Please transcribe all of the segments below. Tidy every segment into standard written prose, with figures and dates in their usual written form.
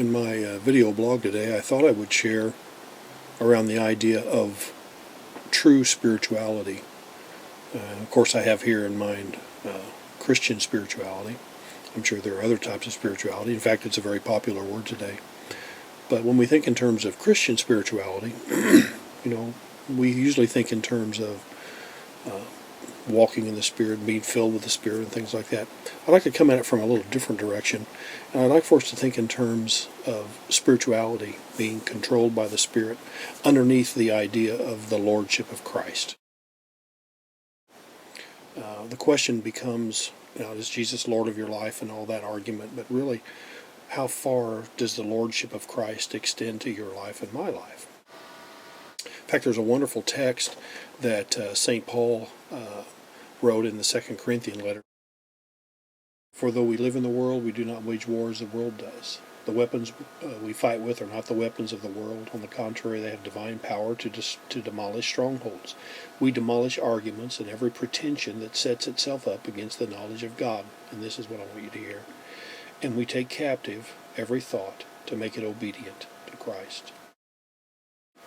In my video blog today, I thought I would share around the idea of true spirituality. Of course, I have here in mind Christian spirituality. I'm sure there are other types of spirituality. In fact, it's a very popular word today. But when we think in terms of Christian spirituality, we usually think in terms of walking in the Spirit, being filled with the Spirit, and things like that. I'd like to come at it from a little different direction, and I'd like for us to think in terms of spirituality being controlled by the Spirit underneath the idea of the Lordship of Christ. The question becomes, is Jesus Lord of your life and all that argument, but really, how far does the Lordship of Christ extend to your life and my life? In fact, there's a wonderful text that St. Paul wrote in the 2 Corinthian letter. For though we live in the world, we do not wage war as the world does. The weapons we fight with are not the weapons of the world. On the contrary, they have divine power to demolish strongholds. We demolish arguments and every pretension that sets itself up against the knowledge of God. And this is what I want you to hear. And we take captive every thought to make it obedient to Christ.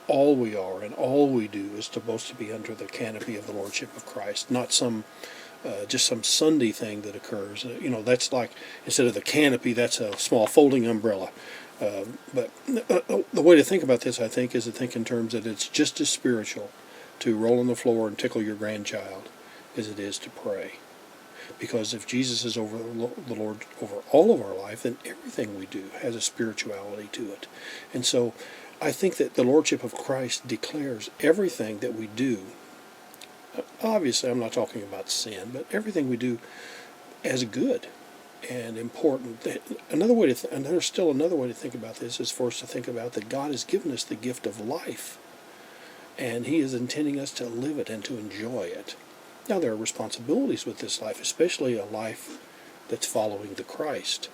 All we are and all we do is supposed to be under the canopy of the Lordship of Christ, not just some Sunday thing that occurs. That's like, instead of the canopy, that's a small folding umbrella. But the way to think about this, I think, is to think in terms that it's just as spiritual to roll on the floor and tickle your grandchild as it is to pray. Because if Jesus is over the Lord over all of our life, then everything we do has a spirituality to it. And so I think that the Lordship of Christ declares everything that we do. Obviously, I'm not talking about sin, but everything we do as good and important. There's still another way to think about this, is for us to think about that God has given us the gift of life, and He is intending us to live it and to enjoy it. Now, there are responsibilities with this life, especially a life that's following the Christ.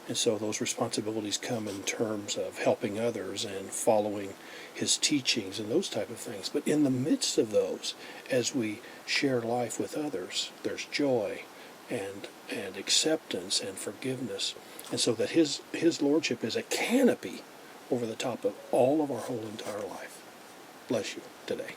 And so those responsibilities come in terms of helping others and following His teachings and those type of things. But in the midst of those, as we share life with others, there's joy and acceptance and forgiveness. And so that His Lordship is a canopy over the top of all of our whole entire life. Bless you today.